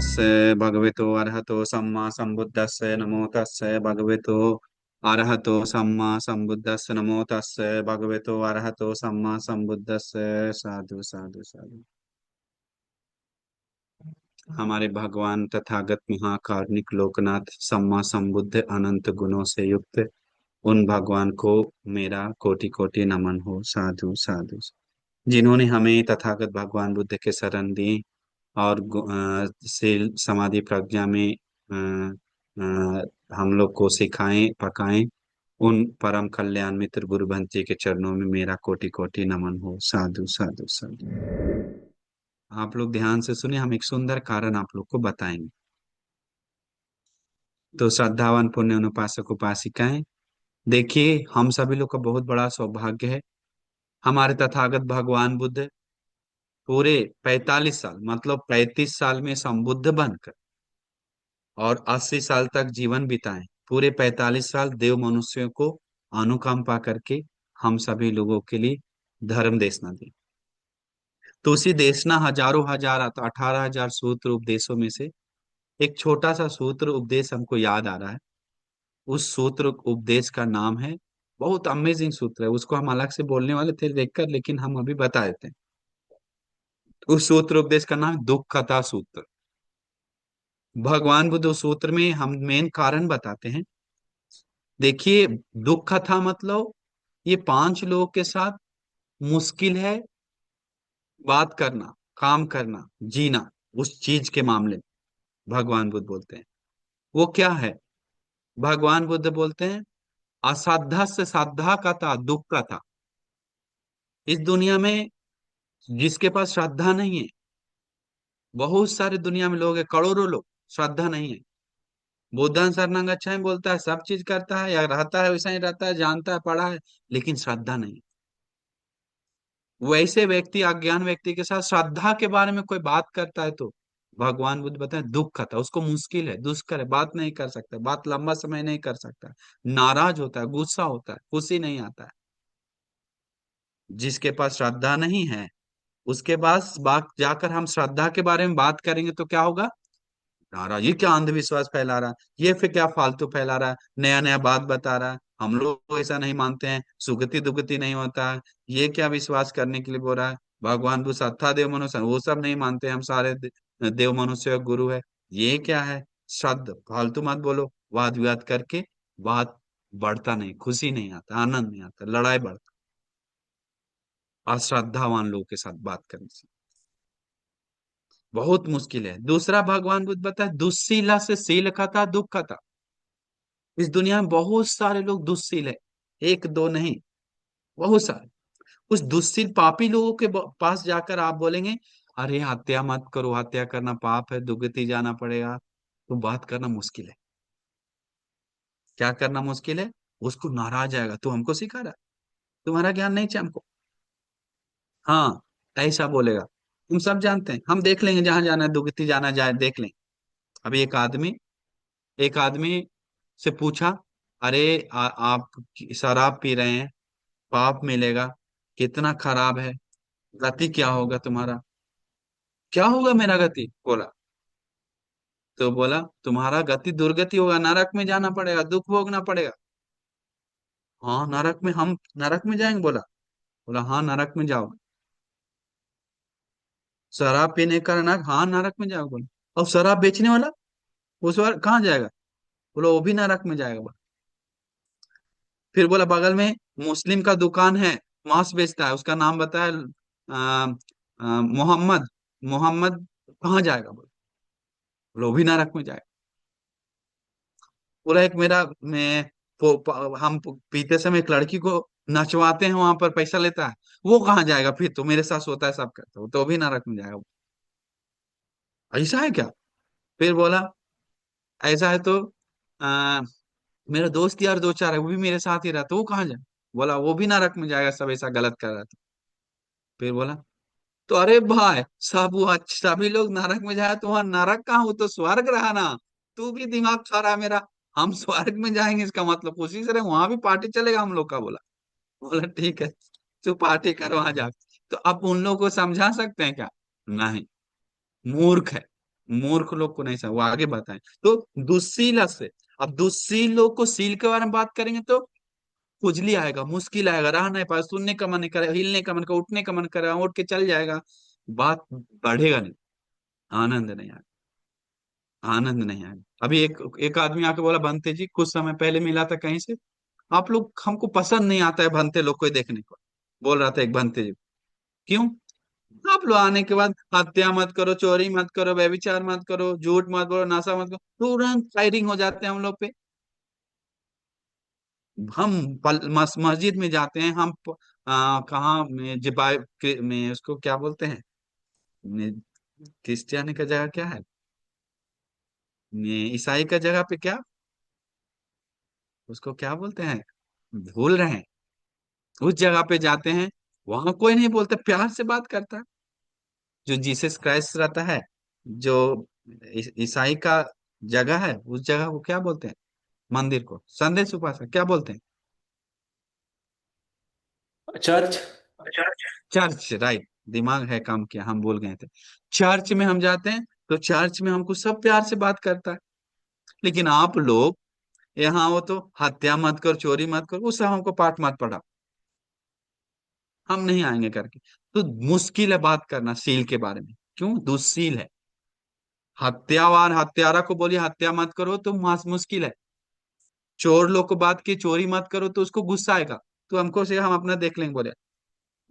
तस्से भगवतो अरहतो सम्मा संबुद्धस्से नमो तस्से भगवतो अरहतो सम्मा संबुद्धस्से नमो तस्से भगवतो अरहतो सम्मा संबुद्धस्से। साधु साधु साधु। हमारे भगवान तथागत महाकारुणिक लोकनाथ सम्मा संबुद्ध अनंत गुणों से युक्त उन भगवान को मेरा कोटि कोटि नमन हो। साधु साधु। जिन्होंने हमें तथागत भगवान बुद्ध के शरण दी और शील समाधि प्रज्ञा में हम लोग को सिखाएं पकाएं, उन परम कल्याण मित्र गुरु बंसी के चरणों में मेरा कोटि कोटि नमन हो। साधु साधु साधु। आप लोग ध्यान से सुनिए, हम एक सुंदर कारण आप लोग को बताएंगे। तो श्रद्धावान पुण्य अनुपासक उपासिकाएं, देखिए हम सभी लोग का बहुत बड़ा सौभाग्य है। हमारे तथागत भगवान बुद्ध पूरे 45 साल मतलब 35 साल में संबुद्ध बनकर और 80 साल तक जीवन बिताए, पूरे 45 साल देव मनुष्यों को अनुकंपा करके हम सभी लोगों के लिए धर्म देशना दी। तो उसी देशना हजारों हजार 18,000 सूत्र उपदेशों में से एक छोटा सा सूत्र उपदेश हमको याद आ रहा है। उस सूत्र उपदेश का नाम है, बहुत अमेजिंग सूत्र है, उसको हम अलग से बोलने वाले थे देखकर, लेकिन हम अभी बता देते हैं। उस सूत्र उपदेश का नाम है दुख कथा सूत्र। भगवान बुद्ध उस सूत्र में हम मेन कारण बताते हैं। देखिए, दुख कथा मतलब ये 5 लोगों के साथ मुश्किल है बात करना, काम करना, जीना, उस चीज के मामले में भगवान बुद्ध बोलते हैं वो क्या है। भगवान बुद्ध बोलते हैं असाध्या से साध्या का था दुख का था। इस दुनिया में जिसके पास श्रद्धा नहीं है, बहुत सारे दुनिया में लोग है, करोड़ों लोग, श्रद्धा नहीं है। बुद्धन शरणं गच्छामि बोलता है, सब चीज करता है या रहता है वैसा ही रहता है, जानता है, पढ़ा है, लेकिन श्रद्धा नहीं। वैसे व्यक्ति, अज्ञान व्यक्ति के साथ श्रद्धा के बारे में कोई बात करता है तो भगवान बुद्ध बताए दुख का था, उसको मुश्किल है, दुष्कर है, बात नहीं कर सकता, बात लंबा समय नहीं कर सकता, नाराज होता है, गुस्सा होता है, खुशी नहीं आता है। जिसके पास श्रद्धा नहीं है उसके पास बात जाकर हम श्रद्धा के बारे में बात करेंगे तो क्या होगा, नाराज, ये क्या अंधविश्वास फैला रहा है, ये फिर क्या फालतू फैला रहा है, नया नया बात बता रहा है, हम लोग ऐसा नहीं मानते हैं, सुगति दुगति नहीं होता है, ये क्या विश्वास करने के लिए बोल रहा है। भगवान बुद्ध सत्ता देव मनुष्य वो सब नहीं मानते, हम सारे देव मनुष्य का गुरु है, ये क्या है। शब्द फालतू मत बोलो, वाद विवाद करके बात बढ़ता नहीं, खुशी नहीं आता, आनंद नहीं आता, लड़ाई बढ़ता अश्रद्धावान लोगों के साथ बात करने से बहुत मुश्किल है। दूसरा भगवान बुद्ध बताए दुस्सीला से सील का था दुख का था। इस दुनिया में बहुत सारे लोग दुस्सील है, एक दो नहीं, बहुत सारे। उस दुस्सील पापी लोगों के पास जाकर आप बोलेंगे अरे हत्या मत करो, हत्या करना पाप है, दुर्गति जाना पड़ेगा, तो बात करना मुश्किल है। क्या करना मुश्किल है, उसको नाराज आएगा, तू हमको सिखा रहा है, तुम्हारा ज्ञान नहीं चाहिए हमको, हाँ, ऐसा बोलेगा। तुम सब जानते हैं, हम देख लेंगे, जहां जाना है दुर्गति जाना जाए देख लेंगे। अभी एक आदमी से पूछा, अरे आप शराब पी रहे हैं, पाप मिलेगा, कितना खराब है, गति क्या होगा तुम्हारा। क्या होगा मेरा गति, बोला। तो बोला तुम्हारा गति दुर्गति होगा, नरक में जाना पड़ेगा, दुख भोगना पड़ेगा। हाँ नरक में, हम नरक में जाएंगे, बोला। बोला हाँ नरक में जाओगे। शराब पीने का नरक, हाँ नरक में जाओगे, बोला। और शराब बेचने वाला उस बार कहाँ जाएगा, बोला वो भी नरक में जाएगा, बोला। फिर बोला बगल में मुस्लिम का दुकान है, मांस बेचता है, उसका नाम बताया मोहम्मद, मोहम्मद कहाँ जाएगा, बोला। बोला वो भी नरक में जाएगा। बोला एक मेरा मैं हम पीते समय एक लड़की को नचवाते हैं, वहां पर पैसा लेता है, वो कहाँ जाएगा, फिर तो मेरे साथ सोता है, सब करता है, वो तो भी नरक में जाएगा। ऐसा है क्या। फिर बोला ऐसा है तो आ, मेरा दोस्त यार दो चार है, वो भी मेरे साथ ही रहता, वो कहाँ जाए। बोला वो भी नरक में जाएगा, सब ऐसा गलत कर रहा था। फिर बोला तो अरे भाई, सब वो सभी लोग नरक में जाए तो वहां नरक कहाँ, वो तो स्वर्ग रहा ना, तू भी दिमाग खा रहा है मेरा। हम स्वर्ग में जाएंगे इसका मतलब कोशिश करें, वहां भी पार्टी चलेगा हम लोग का, बोला। बोला ठीक है, तू पार्टी कर वहां जा। तो अब उन लोगों को समझा सकते हैं क्या, नहीं, मूर्ख है। मूर्ख लोग को नहीं समझ, वो आगे बताएं। तो दुस्सीला से, अब दुस्सील लोग को सील के बारे में बात करेंगे तो खुजली आएगा, मुश्किल आएगा, रह नहीं पाएगा, सुनने का मन नहीं करेगा, हिलने का मन करेगा, उठने का मन करेगा, उठ के चल जाएगा, बात बढ़ेगा नहीं, आनंद नहीं आएगा, आनंद नहीं आएगा। अभी एक एक आदमी आके बोला, भंते जी कुछ समय पहले मिला था कहीं से, आप लोग, हमको पसंद नहीं आता है भंते लोग को देखने को, बोल रहा था एक भंते जी। क्यों? आप लोग आने के बाद हत्या मत करो, चोरी मत करो, व्यभिचार मत करो, झूठ मत बोलो, नशा मत करो, तुरंत फायरिंग हो जाते हैं हम लोग पे। हम मस्जिद में जाते हैं, हम कहाँ में जिबाई में, उसको क्या बोलते हैं, क्रिश्चियन का जगह क्या है, ईसाई का जगह पे क्या, उसको क्या बोलते हैं, भूल रहे हैं। उस जगह पे जाते हैं, वहां कोई नहीं बोलता, प्यार से बात करता है। जो जीसस क्राइस्ट रहता है, जो ईसाई का जगह है, उस जगह को क्या बोलते हैं, मंदिर को, संदेश उपासक क्या बोलते हैं, चर्च। चर्च। चर्च, राइट, दिमाग है काम किया, हम बोल गए थे। चर्च में हम जाते हैं, तो चर्च में हमको सब प्यार से बात करता है। लेकिन आप लोग यहाँ हो तो हत्या मत करो, चोरी मत करो, उससे हमको पाठ मत पढ़ा, हम नहीं आएंगे करके। तो मुश्किल है बात करना सील के बारे में, क्यों, दुस्सील है। हत्यावान हत्यारा को बोलिए हत्या मत करो तो मुश्किल है। चोर लोग को बात की चोरी मत करो तो उसको गुस्सा आएगा, तो हमको से हम अपना देख लेंगे, बोले।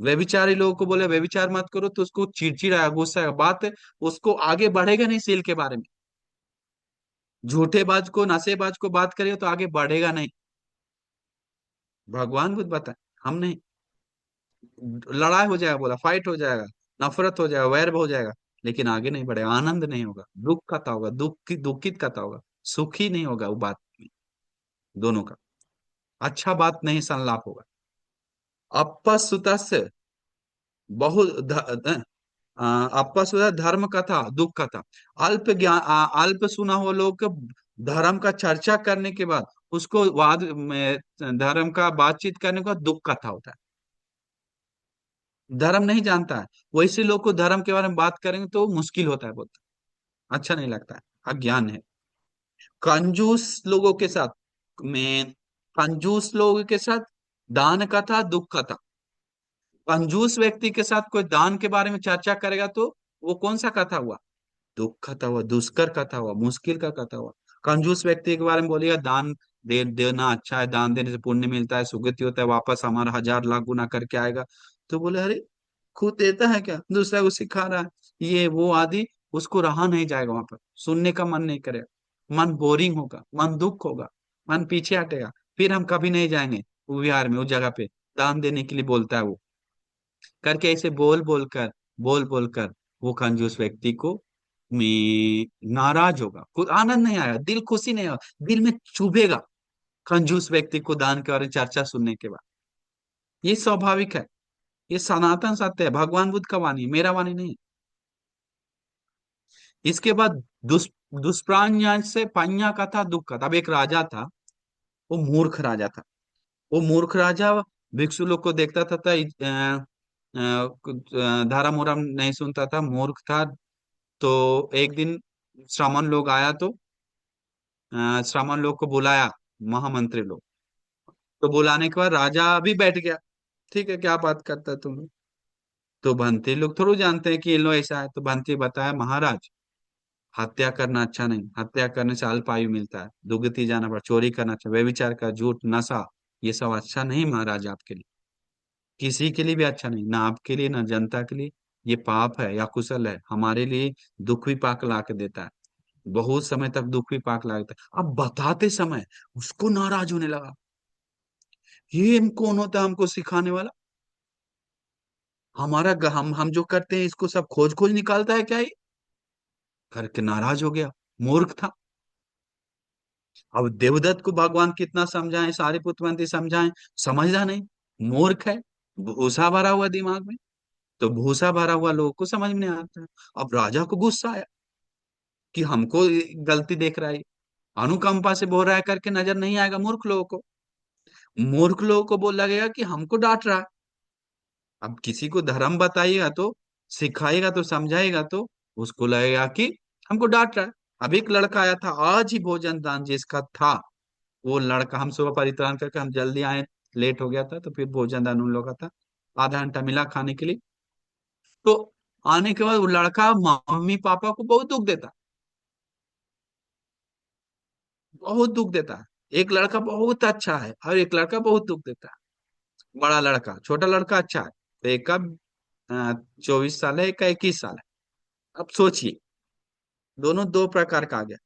व्यभिचारी लोगों को बोले व्यभिचार मत करो तो उसको चिड़चिड़ आएगा, गुस्सा आएगा, बात उसको आगे बढ़ेगा नहीं सील के बारे में। झूठेबाज को, नशेबाज को बात करेगा तो आगे बढ़ेगा नहीं। भगवान खुद बताए, हम नहीं। लड़ाई हो जाएगा, बोला फाइट हो जाएगा, नफरत हो जाएगा, वैर हो जाएगा, लेकिन आगे नहीं बढ़ेगा, आनंद नहीं होगा, दुख कथा होगा, दुखित कथा होगा, सुखी नहीं होगा वो बात में, दोनों का अच्छा बात नहीं संलाप होगा। अपसुत बहु अपसुत धर्म कथा दुख कथा। अल्प ज्ञान अल्प सुना हुआ लोग के धर्म का चर्चा करने के बाद उसको वाद में, धर्म का बातचीत करने के बाद दुख कथा होता है। धर्म नहीं जानता है, वैसे लोग को धर्म के बारे में बात करेंगे तो मुश्किल होता है बहुत, अच्छा नहीं लगता है, अज्ञान है। कंजूस लोगों के साथ में, कंजूस लोगों के साथ दान कथा दुख कथा। कंजूस व्यक्ति के साथ कोई दान के बारे में चर्चा करेगा तो वो कौन सा कथा हुआ, दुख कथा हुआ, दुष्कर कथा हुआ, मुश्किल का कथा हुआ। कंजूस व्यक्ति के बारे में बोलिएगा दान देना अच्छा है, दान देने से पुण्य मिलता है, सुगति होता है, वापस हमारा 1,000 लाख गुना करके आएगा। तो बोले अरे, खुद देता है क्या, दूसरा को सिखा रहा है, ये वो आदि, उसको रहा नहीं जाएगा, वहां पर सुनने का मन नहीं करेगा, मन बोरिंग होगा, मन दुख होगा, मन पीछे हटेगा, फिर हम कभी नहीं जाएंगे वो विहार में, उस जगह पे दान देने के लिए बोलता है वो, करके ऐसे बोल बोल कर वो कंजूस व्यक्ति को में नाराज होगा, कुछ आनंद नहीं आएगा, दिल खुशी नहीं आएगा, दिल में चुभेगा कंजूस व्यक्ति को दान के बारे में चर्चा सुनने के बाद। ये स्वाभाविक है, ये सनातन सत्य है, भगवान बुद्ध का वाणी, मेरा वाणी नहीं है। इसके बाद दुष्प्राज्ञ से पन्या का था दुख का था। अब एक राजा था, वो मूर्ख राजा था। वो मूर्ख राजा भिक्षु लोग को देखता था, धर्म उरम नहीं सुनता था, मूर्ख था। तो एक दिन श्रमण लोग आया तो श्रमण लोग को बुलाया, महामंत्री लोग। तो बुलाने के बाद राजा भी बैठ गया, ठीक है क्या बात करता है तुम लोग। तो भंते लोग थोड़ा जानते हैं कि ये लोग ऐसा है, तो भंते बताया महाराज, हत्या करना अच्छा नहीं, हत्या करने से अल्प आयु मिलता है, दुर्गति जाना पड़ा, चोरी करना अच्छा, व्यभिचार का, झूठ, नशा, ये सब अच्छा नहीं महाराज आपके लिए, किसी के लिए भी अच्छा नहीं, ना आपके लिए ना जनता के लिए। ये पाप है या कुशल है, हमारे लिए दुख भी पाक ला के देता है, बहुत समय तक दुख भी पाक ला देता है। अब बताते समय उसको नाराज होने लगा, ये कौन होता है हमको सिखाने वाला, हम जो करते हैं इसको सब खोज खोज निकालता है क्या ये, करके नाराज हो गया, मूर्ख था। अब देवदत्त को भगवान कितना समझाएं, सारिपुत्र मंत्री समझाएं, समझदा नहीं, मूर्ख है, भूसा भरा हुआ दिमाग में। तो भूसा भरा हुआ लोगों को समझ में नहीं आता है। अब राजा को गुस्सा आया कि हमको गलती देख रहा है, अनुकंपा से बोल रहा है करके नजर नहीं आएगा मूर्ख लोगों को, मूर्ख लोगों को बोल लगेगा कि हमको डांट रहा है। अब किसी को धर्म बताइएगा तो, सिखाएगा तो, समझाएगा तो उसको लगेगा कि हमको डांट रहा है। अभी एक लड़का आया था आज ही, भोजन दान जिसका था, वो लड़का, हम सुबह परित्राण करके हम जल्दी आए, लेट हो गया था, तो फिर भोजन दान उन लोगों का था, आधा घंटा मिला खाने के लिए। तो आने के बाद वो लड़का मम्मी पापा को बहुत दुख देता, बहुत दुख देता है। एक लड़का बहुत अच्छा है और एक लड़का बहुत दुख देता है। बड़ा लड़का, छोटा लड़का अच्छा है, तो एक का 24 साल है, एक का 21 साल है। अब सोचिए, दोनों दो प्रकार का आ गया।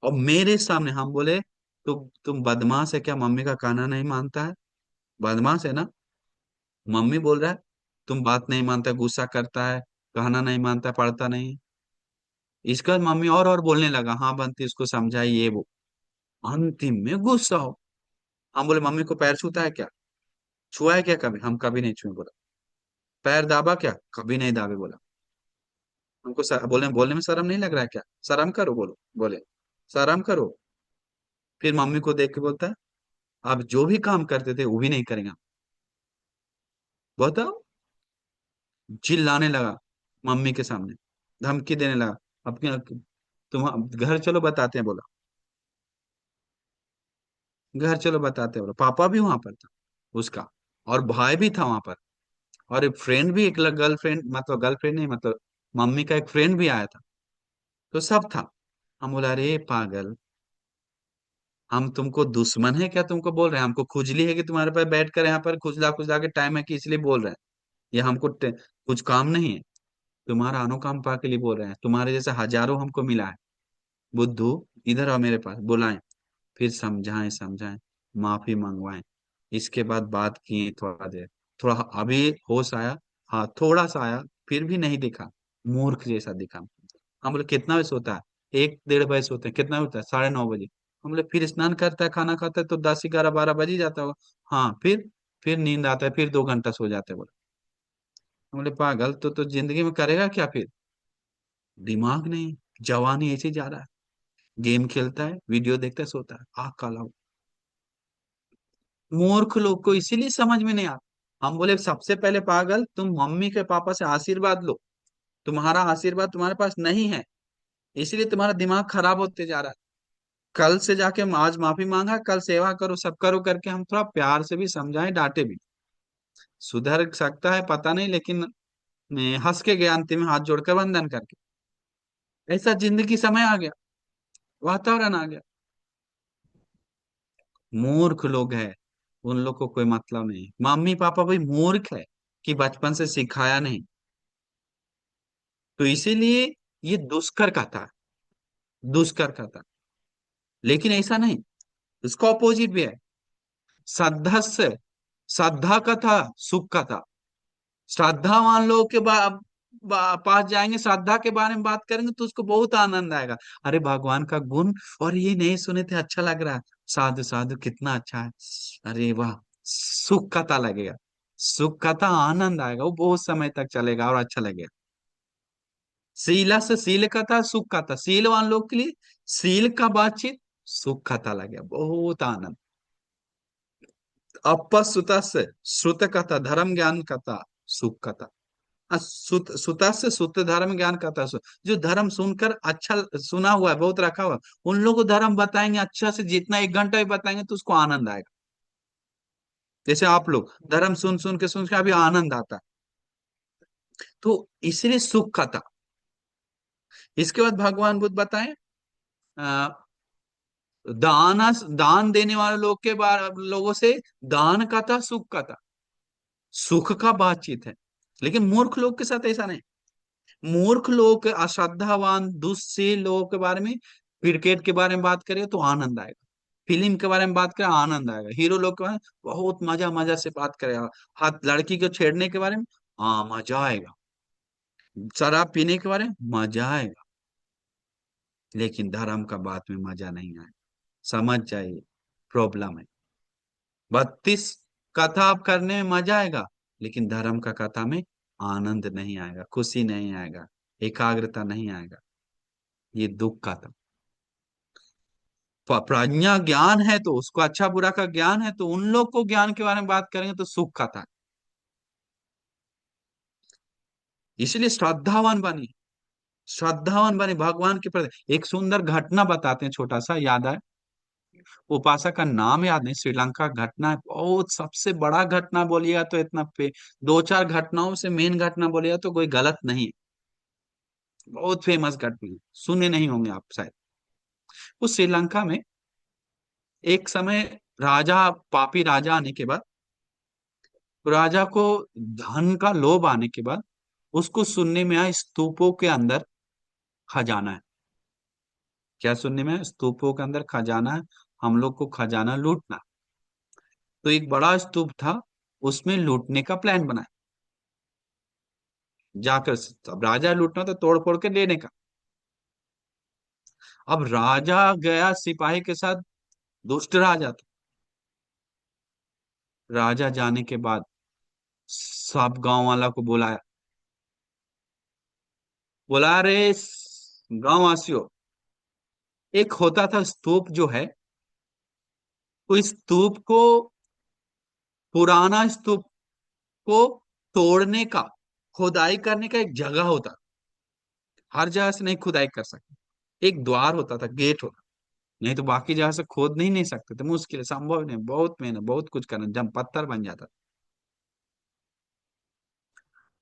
और मेरे सामने हम बोले, तुम बदमाश है क्या, मम्मी का कहना नहीं मानता है? बदमाश है ना? मम्मी बोल रहा है, तुम बात नहीं मानता, गुस्सा करता है, कहना नहीं मानता, पढ़ता नहीं। इसका मम्मी और बोलने लगा, हाँ बनती इसको समझाई ये वो। अंतिम में गुस्सा हो। हम बोले मम्मी को पैर छूता है क्या? छुआ है क्या कभी? हम कभी नहीं छुए बोला। पैर दाबा क्या? कभी नहीं दाबे बोला। हमको बोले, बोलने में शर्म नहीं लग रहा है क्या? शर्म करो बोलो, बोले शर्म करो। फिर मम्मी को देख के बोलता है, आप जो भी काम करते थे वो भी नहीं करेंगे। बताओ। चिल्लाने लगा मम्मी के सामने, धमकी देने लगा अपने। तुम घर चलो बताते हैं बोला, घर चलो बताते हैं बोला। पापा भी वहां पर था उसका, और भाई भी था वहां पर, और एक फ्रेंड भी, एक गर्लफ्रेंड, मतलब गर्लफ्रेंड नहीं, मतलब मम्मी का एक फ्रेंड भी आया था। तो सब था। हम बोला, अरे पागल, हम तुमको दुश्मन है क्या तुमको बोल रहे हैं? हमको खुजली है कि तुम्हारे पास बैठ कर यहाँ पर खुजला खुजला के टाइम है कि इसलिए बोल रहे हैं? ये हमको कुछ काम नहीं है, तुम्हारा अनुकंपा पा के लिए बोल रहे हैं। तुम्हारे जैसे हजारों हमको मिला है। बुद्धू, इधर आओ मेरे पास, बुलाएं। फिर समझाएं समझाएं, माफी मंगवाएं। इसके बाद बात किए थोड़ा देर, थोड़ा अभी होश आया, हाँ थोड़ा सा आया, फिर भी नहीं दिखा, मूर्ख जैसा दिखा। हम बोले कितना बजे सोता है? 1 1:30 बजे सोते हैं। कितना होता है? 9:30 बजे। हम बोले फिर स्नान करता है, खाना खाता है तो 10 11 12 बज ही जाता होगा। हाँ फिर नींद आता है, फिर 2 घंटा सो जाते हैं बोले। हम बोले पागल, तो जिंदगी में करेगा क्या फिर? दिमाग नहीं, जवानी ऐसे ही जा रहा है। गेम खेलता है, वीडियो देखता है, सोता है, आह काला। मूर्ख लोग को इसीलिए समझ में नहीं आता। हम बोले सबसे पहले पागल, तुम मम्मी के पापा से आशीर्वाद लो। तुम्हारा आशीर्वाद तुम्हारे पास नहीं है, इसलिए तुम्हारा दिमाग खराब होते जा रहा है। कल से जाके आज माफी मांगा, कल सेवा करो, सब करो करके हम थोड़ा प्यार से भी समझाएं, डांटे भी। सुधर सकता है पता नहीं, लेकिन हंस के गया अंतिम में, हाथ जोड़कर वंदन करके। ऐसा जिंदगी समय आ गया, वातावरण आ गया। मूर्ख लोग हैं, उन लोग को कोई मतलब नहीं। मम्मी पापा भी मूर्ख है कि बचपन से सिखाया नहीं, तो इसीलिए ये दुष्कर का था, दुष्कर का था। लेकिन ऐसा नहीं, इसका ऑपोजिट भी है। श्रद्धा से, श्रद्धा का था, सुख का था। श्रद्धावान लोगों के पास जाएंगे, श्रद्धा के बारे में बात करेंगे तो उसको बहुत आनंद आएगा। अरे भगवान का गुण, और ये नहीं सुने थे, अच्छा लग रहा है, साधु साधु कितना अच्छा है, अरे वाह। सुख का था लगेगा, सुख का था, आनंद आएगा, वो बहुत समय तक चलेगा और अच्छा लगेगा। शीला से शील का था, सुख का था, शीलवान लोग के लिए शील का बातचीत, सुख का था लगेगा, बहुत आनंद। अपसुता से श्रुत का था, धर्म ज्ञान का था, सुख का था। सुता से सुत धर्म ज्ञान का था, जो धर्म सुनकर अच्छा, सुना हुआ है बहुत रखा हुआ है, उन लोगों को धर्म बताएंगे अच्छा से, जितना 1 घंटा भी बताएंगे तो उसको आनंद आएगा। जैसे आप लोग धर्म सुन के अभी आनंद आता है, तो इसलिए सुख का था। इसके बाद भगवान बुद्ध बताएं, अ, दान देने वाले लोग के बारे, लोगों से दान का था, सुख का था, सुख का बातचीत है। लेकिन मूर्ख लोग के साथ ऐसा नहीं। मूर्ख लोग, अश्रद्धावान दुष्शील लोगों के बारे में, क्रिकेट के बारे में बात करें तो आनंद आएगा, फिल्म के बारे में बात करें आनंद आएगा, हीरो लोग के बारे में बहुत मजा मजा से बात करेगा, हाथ लड़की को छेड़ने के बारे में, हाँ मजा आएगा, शराब पीने के बारे में मजा आएगा। लेकिन धर्म का बात में मजा नहीं आएगा, समझ जाइए, प्रॉब्लम है। 32 कथा आप करने में मजा आएगा, लेकिन धर्म का कथा में आनंद नहीं आएगा, खुशी नहीं आएगा, एकाग्रता नहीं आएगा। ये दुख का था। प्रज्ञा ज्ञान है तो उसको, अच्छा बुरा का ज्ञान है तो उन लोग को ज्ञान के बारे में बात करेंगे तो सुख का था। इसलिए श्रद्धावान बनिए, श्रद्धावान बने भगवान के प्रति। एक सुंदर घटना बताते हैं, छोटा सा याद है, उपासक का नाम याद नहीं, श्रीलंका घटना है, बहुत सबसे बड़ा घटना बोलिएगा तो इतना पे, दो चार घटनाओं से मेन घटना बोलिएगा तो कोई गलत नहीं है। बहुत फेमस घटना है, सुने नहीं होंगे आप शायद। उस श्रीलंका में एक समय राजा, पापी राजा आने के बाद, राजा को धन का लोभ आने के बाद उसको सुनने में आया स्तूपों के अंदर खजाना है। क्या सुनने में आया? स्तूपों के अंदर खजाना है, हम लोग को खजाना लूटना। तो एक बड़ा स्तूप था, उसमें लूटने का प्लान बनाया जाकर। अब राजा लूटना तो तोड़ फोड़ के लेने का। अब राजा गया सिपाही के साथ, दुष्ट राजा था। राजा जाने के बाद सब गांव वाला को बुलाया, बुला रे गांव वासियों, एक होता था स्तूप जो है, उस स्तूप को, पुराना स्तूप को तोड़ने का, खुदाई करने का एक जगह होता। हर जगह से नहीं खुदाई कर सकते, एक द्वार होता था, गेट होता। नहीं तो बाकी जगह से खोद नहीं सकते थे, मुश्किल है, संभव नहीं, बहुत मेहनत, बहुत कुछ करना, जब पत्थर बन जाता।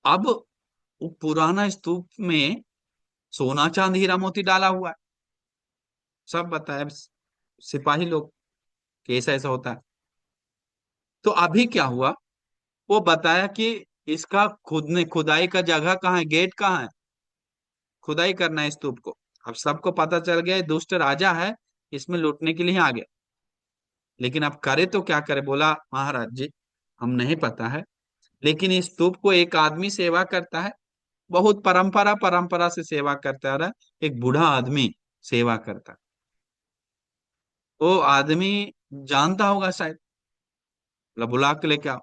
अब वो पुराना स्तूप में सोना चांदी हीरा मोती डाला हुआ है, सब बताया सिपाही लोग कि ऐसा ऐसा होता है। तो अभी क्या हुआ, वो बताया कि इसका खुदाई का जगह कहाँ है, गेट कहाँ है, खुदाई करना है स्तूप को। अब सबको पता चल गया ये दुष्ट राजा है, इसमें लूटने के लिए आ गया। लेकिन अब करे तो क्या करे, बोला महाराज जी हम नहीं पता है, लेकिन इस स्तूप को एक आदमी सेवा करता है, बहुत परंपरा परंपरा से सेवा करता आ रहा है, एक बूढ़ा आदमी सेवा करता है। वो आदमी जानता होगा शायद, बोला बुला के लेके आओ।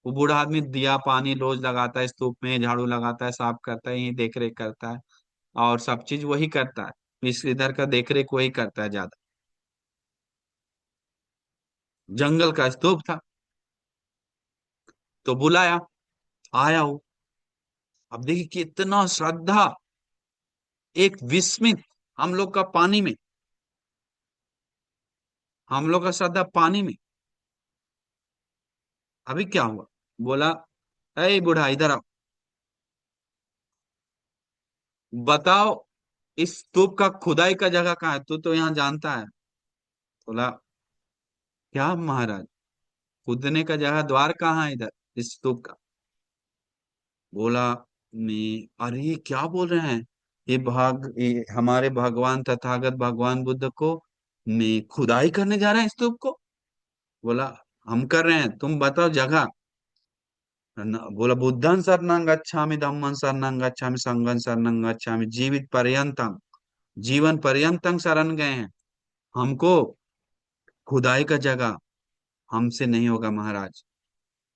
वो बूढ़ा आदमी दिया पानी रोज लगाता है स्तूप में, झाड़ू लगाता है, साफ करता है, यही देख रेख करता है, और सब चीज वही करता है, इस इधर का देख रेख वही करता है ज्यादा। जंगल का स्तूप था, तो बुलाया, आया वो। अब देखिए कितना श्रद्धा, एक विस्मित, हम लोग का पानी में, हम लोग का श्रद्धा पानी में। अभी क्या हुआ, बोला अरे बूढ़ा इधर आओ, बताओ इस स्तूप का खुदाई का जगह कहाँ है, तू तो यहाँ जानता है। बोला क्या महाराज, कूदने का जगह द्वार कहाँ है इधर इस स्तूप का। बोला मैं, अरे ये क्या बोल रहे हैं, ये हमारे भगवान तथागत भगवान बुद्ध को मैं खुदाई करने जा रहे हैं स्तूप को। बोला हम कर रहे हैं, तुम बताओ जगह। बोला बुद्धं शरणं गच्छामि, धम्मं शरणं गच्छामि, संघं शरणं गच्छामि, जीवित पर्यंतम, जीवन पर्यंतम शरण गए हैं। हमको खुदाई का जगह हमसे नहीं होगा महाराज,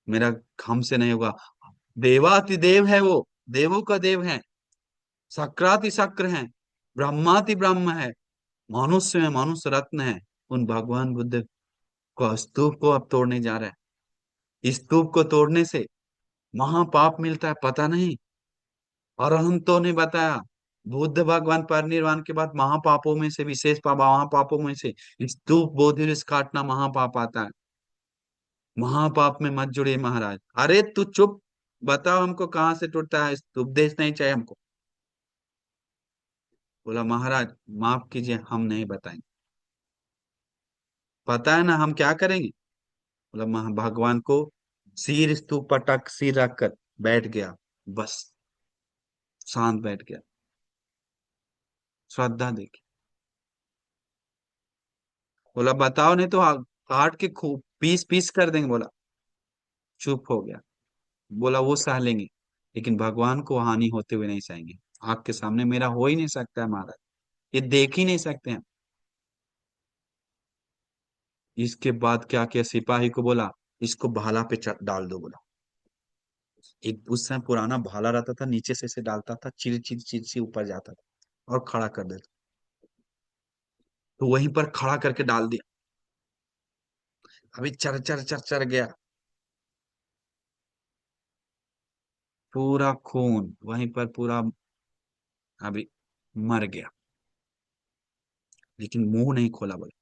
मेरा हमसे नहीं होगा। देवातिदेव है वो, देवों का देव है, शक्राति शक्र है, ब्रह्माति ब्रह्म है, मनुष्य में मनुष्य रत्न है। उन भगवान बुद्ध को स्तूप को अब तोड़ने जा रहे हैं। इस स्तूप को तोड़ने से महापाप मिलता है, पता नहीं। अरहंतों ने बताया बुद्ध भगवान परिनिर्वाण के बाद महापापों में से, विशेष पाप महापापों में से स्तूप बोधि वृक्ष काटना महापाप आता है। महापाप में मत जुड़िए महाराज। अरे तू चुप, बताओ हमको कहाँ से टूटता है उपदेश नहीं चाहिए हमको। बोला महाराज माफ कीजिए हम नहीं बताएंगे, पता है ना हम क्या करेंगे। बोला भगवान को सिर स्तूप पर टक सिर रखकर बैठ गया, बस शांत बैठ गया, श्रद्धा देखी। बोला बताओ नहीं तो काट के खूब पीस पीस कर देंगे। बोला चुप हो गया। बोला वो सह लेंगे, लेकिन भगवान को हानि होते हुए नहीं सहेंगे। आग के सामने मेरा हो ही नहीं सकता है महाराज, ये देख ही नहीं सकते हैं। इसके बाद क्या किया, सिपाही को बोला इसको भाला पे डाल दो। बोला एक उस समय पुराना भाला रहता था, नीचे से इसे डालता था, चिर चिर चिर से ऊपर जाता था और खड़ा कर देता। तो वहीं पर खड़ा करके डाल दिया। अभी चर चर चर चर गया, पूरा खून वहीं पर पूरा। अभी मर गया, लेकिन मुंह नहीं खोला। बोला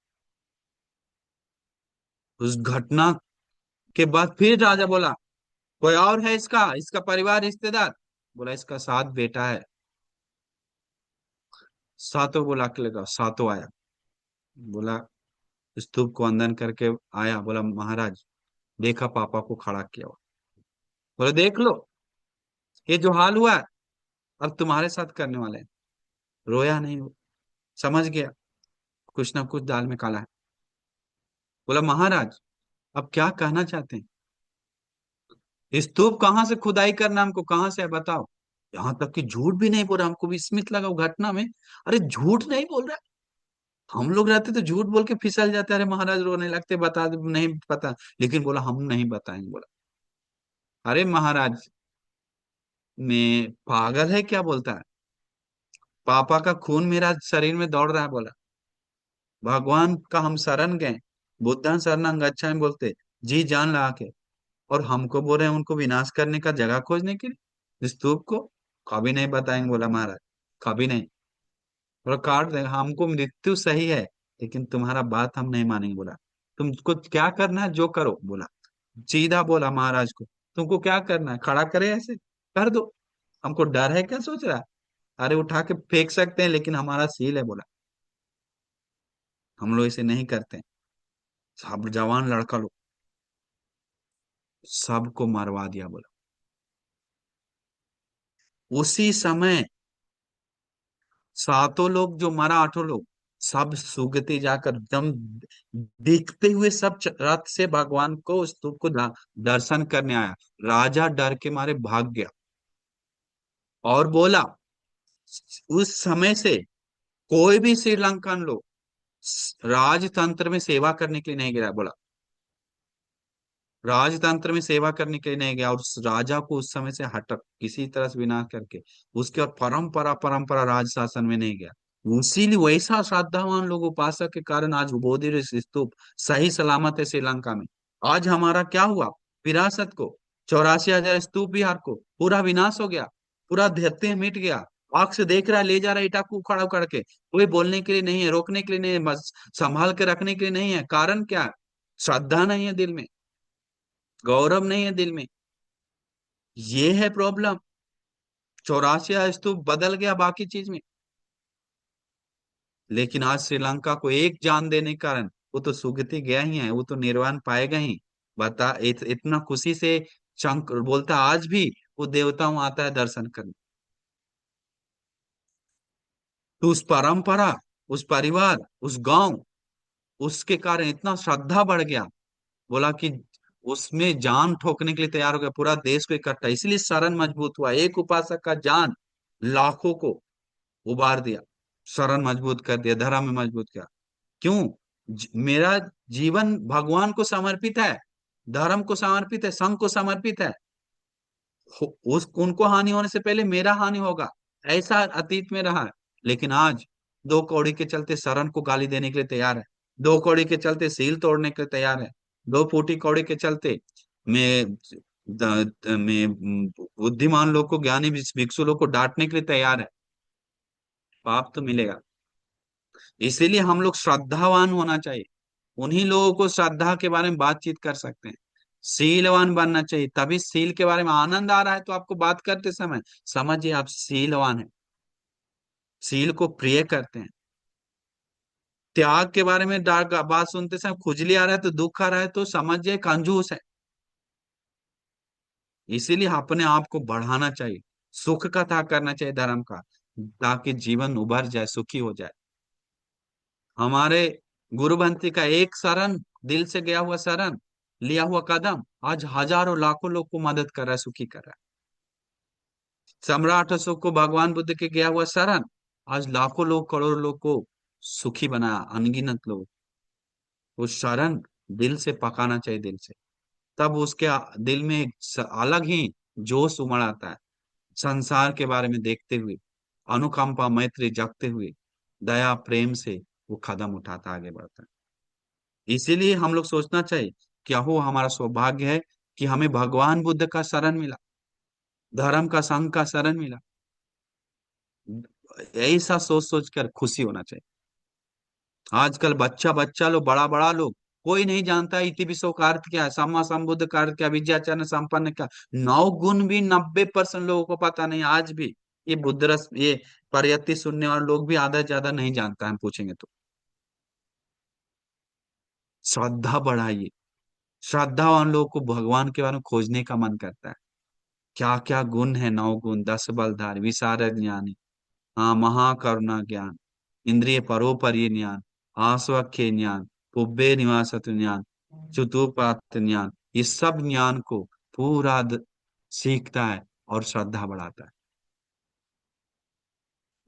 उस घटना के बाद फिर राजा बोला, कोई और है इसका, इसका परिवार रिश्तेदार? बोला इसका 7 बेटा है। सातों बुला के लगा, सातों आया। बोला स्तूप को अंदर करके आया, बोला महाराज, देखा पापा को खड़ा किया हुआ। बोले देख लो, ये जो हाल हुआ है, अब तुम्हारे साथ करने वाले हैं। रोया नहीं वो, समझ गया कुछ ना कुछ दाल में काला है। बोला महाराज, अब क्या कहना चाहते हैं? स्तूप कहाँ से खुदाई करना हमको कहाँ से है बताओ। यहाँ तक कि झूठ भी नहीं बोल रहा, हमको विस्मित लगा वो घटना में। अरे झूठ नहीं बोल रहा। हम लोग रहते तो झूठ बोल के फिसल जाते, अरे महाराज रोने लगते, बता दो नहीं पता। लेकिन बोला हम नहीं बताएंगे। बोला अरे महाराज, मैं पागल है क्या बोलता है? पापा का खून मेरा शरीर में दौड़ रहा है। बोला भगवान का हम शरण गए, बुद्धं शरणं गच्छामि बोलते, जी जान लगा के, और हमको बोल रहे हैं उनको विनाश करने का जगह खोजने के लिए स्तूप को। कभी नहीं बताएंगे बोला महाराज, कभी नहीं। बोला काट देंगे, हमको मृत्यु सही है, लेकिन तुम्हारा बात हम नहीं मानेंगे। बोला तुमको क्या करना है जो करो। बोला सीधा बोला महाराज को, तुमको क्या करना है खड़ा करे ऐसे कर दो, हमको डर है क्या सोच रहा है? अरे उठा के फेंक सकते हैं, लेकिन हमारा सील है। बोला हम लोग इसे नहीं करते हैं। सब जवान लड़का लोग सबको मरवा दिया। बोला उसी समय सातों लोग जो मरा, 8 लोग, सब सुगति जाकर एकदम दिखते हुए सब रथ से भगवान को स्तूप को दर्शन करने आया। राजा डर के मारे भाग गया और बोला उस समय से कोई भी श्रीलंकन लोग राजतंत्र में सेवा करने के लिए नहीं गया। बोला राजतंत्र में सेवा करने के लिए नहीं गया, और उस राजा को उस समय से हटक किसी तरह से विनाश करके उसके और परंपरा परंपरा राज शासन में नहीं गया। इसीलिए वैसा श्रद्धावान लोग उपासक के कारण आज बोधि स्तूप सही सलामत है श्रीलंका में। आज हमारा क्या हुआ, विरासत को 84,000 स्तूप विहार को पूरा विनाश हो गया, पूरा धरती मिट गया। आंख से देख रहा है, ले जा रहा है इटा को उखाड़ उखाड़ के, कोई बोलने के लिए नहीं है, रोकने के लिए नहीं है, बस संभाल के रखने के लिए नहीं है। कारण क्या है? श्रद्धा नहीं है दिल में, गौरव नहीं है दिल में। ये है प्रॉब्लम। 84 स्तूप बदल गया बाकी चीज में, लेकिन आज श्रीलंका को एक जान देने के कारण वो तो सुगति गया ही है, वो तो निर्वाण पाएगा ही। बता इतना खुशी से शंक बोलता आज भी वो देवताओं आता है दर्शन करने। तो उस परंपरा, उस परिवार, उस गांव, उसके कारण इतना श्रद्धा बढ़ गया। बोला कि उसमें जान ठोकने के लिए तैयार हो गया, पूरा देश को इकट्ठा, इसलिए शरण मजबूत हुआ। एक उपासक का जान लाखों को उबार दिया, शरण मजबूत कर दिया, धर्म में मजबूत किया। क्यों? मेरा जीवन भगवान को समर्पित है, धर्म को समर्पित है, संघ को समर्पित है। उस उनको हानि होने से पहले मेरा हानि होगा, ऐसा अतीत में रहा है। लेकिन आज 2 कौड़ी के चलते शरण को गाली देने के लिए तैयार है, 2 कौड़ी के चलते सील तोड़ने के लिए तैयार है, 2 फूटी कौड़ी के चलते मैं मैं बुद्धिमान लोग को, ज्ञानी भिक्षु लोग को डांटने के लिए तैयार है। पाप तो मिलेगा। इसीलिए हम लोग श्रद्धावान होना चाहिए, उन्हीं लोगों को श्रद्धा के बारे में बातचीत कर सकते हैं। सीलवान बनना चाहिए, तभी सील के बारे में आनंद आ रहा है तो आपको बात करते समय समझिए आप सीलवान हैं, सील को प्रिय करते हैं। त्याग के बारे में बात सुनते समय खुजली आ रहा है तो दुख आ रहा है तो समझिए कंजूस है। इसीलिए अपने आप को बढ़ाना चाहिए, सुख का त्याग करना चाहिए धर्म का, ताकि जीवन उभर जाए, सुखी हो जाए। हमारे गुरुबंती का एक शरण, दिल से गया हुआ शरण, लिया हुआ कदम आज हजारों लाखों लोग को मदद कर रहा है, सुखी कर रहा है। सम्राट अशोक को भगवान बुद्ध के गया हुआ शरण आज लाखों लोग, करोड़ों लोग को सुखी बनाया, अनगिनत लोग। वो शरण दिल से पकाना चाहिए, दिल से, तब उसके दिल में एक अलग ही जोश उमड़ आता है। संसार के बारे में देखते हुए, अनुकंपा मैत्री जगते हुए, दया प्रेम से वो कदम उठाता, आगे बढ़ता है। इसीलिए हम लोग सोचना चाहिए क्या हो हमारा सौभाग्य है कि हमें भगवान बुद्ध का शरण मिला, धर्म का संघ का शरण मिला। ऐसा सोच सोच कर खुशी होना चाहिए। आजकल बच्चा बच्चा लोग, बड़ा बड़ा लोग, कोई नहीं जानता इति विश्व का अर्थ क्या है, सम्मा संबुद्ध का अर्थ क्या, विद्याचरण संपन्न क्या, 9 गुण भी 90% लोगों को पता नहीं आज भी। ये बुद्ध रस, ये परयत्ति सुनने वाले लोग भी आधा से ज्यादा नहीं जानता, हम पूछेंगे तो। श्रद्धा बढ़ाइए। श्रद्धावान लोगों को भगवान के बारे में खोजने का मन करता है। क्या क्या गुण है, 9 गुण, 10 बलधारी, विशारद ज्ञानी, हाँ, महाकरुणा ज्ञान, इंद्रिय परोपरि ज्ञान, आस्वख्य ज्ञान, पुब्बे निवासत ज्ञान, चतुपात ज्ञान, ये सब ज्ञान को पूरा सीखता है और श्रद्धा बढ़ाता है।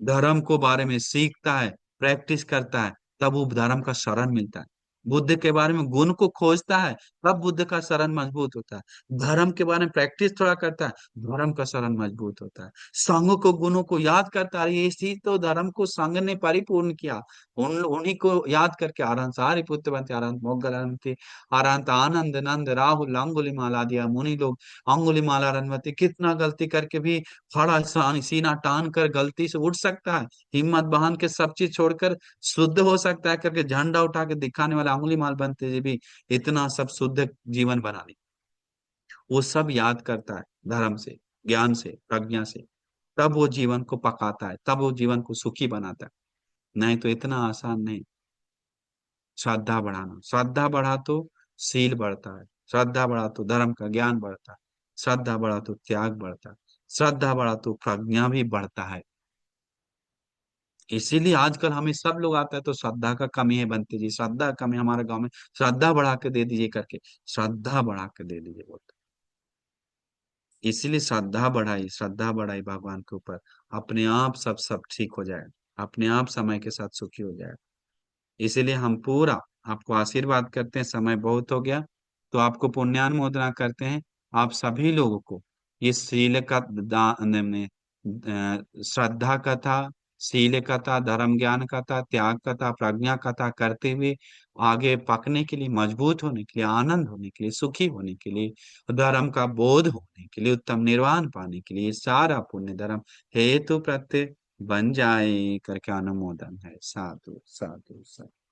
धर्म को बारे में सीखता है, प्रैक्टिस करता है, तब वो धर्म का शरण मिलता है। बुद्ध के बारे में गुण को खोजता है, तब बुद्ध का शरण मजबूत होता है। धर्म के बारे में प्रैक्टिस थोड़ा करता है, धर्म का शरण मजबूत होता है। संघ को, गुणों को याद करता है, ये चीज तो धर्म को संघ ने परिपूर्ण किया। उन्हीं को याद करके अरहंत सारिपुत्र बनते, अरहंत मोगलंती, अरहंत आनंद नंद राहुल अंगुलिमाला दिया मुनि लोग। अंगुलिमाला रनवती कितना गलती करके भी खड़ा सीना तान कर गलती से उठ सकता है, हिम्मत बहान के सब चीज छोड़कर शुद्ध हो सकता है करके झंडा उठा के दिखाने वाला अंगुलीमाल बनते जी भी इतना सब शुद्ध जीवन बना ली। वो सब याद करता है, धर्म से, ज्ञान से, प्रज्ञा से, तब वो जीवन को पकाता है, तब वो जीवन को सुखी बनाता है। नहीं तो इतना आसान नहीं। श्रद्धा बढ़ाना, श्रद्धा बढ़ा तो शील बढ़ता है, श्रद्धा बढ़ा तो धर्म का ज्ञान बढ़ता है, श्रद्धा बढ़ा तो त्याग बढ़ता है, श्रद्धा बढ़ा तो प्रज्ञा भी बढ़ता है। इसीलिए आजकल हमें सब लोग आता है तो श्रद्धा का कमी है, बनती जी श्रद्धा कमी हमारे गांव में, श्रद्धा बढ़ा के दे दीजिए करके, श्रद्धा बढ़ा के दे दीजिए बोलते। इसीलिए श्रद्धा बढ़ाई, श्रद्धा बढ़ाई भगवान के ऊपर, अपने आप सब ठीक हो जाएगा, अपने आप समय के साथ सुखी हो जाएगा। इसीलिए हम पूरा आपको आशीर्वाद करते हैं। समय बहुत हो गया, तो आपको पुण्यानुमोदना करते हैं। आप सभी लोगों को ये शील का दान में श्रद्धा कथा, शील कथा, धर्म ज्ञान कथा, त्याग कथा, प्रज्ञा कथा करते हुए आगे पकने के लिए, मजबूत होने के लिए, आनंद होने के लिए, सुखी होने के लिए, धर्म का बोध होने के लिए, उत्तम निर्वाण पाने के लिए, सारा पुण्य धर्म हेतु प्रत्यय बन जाए करके अनुमोदन है। साधु साधु साधु।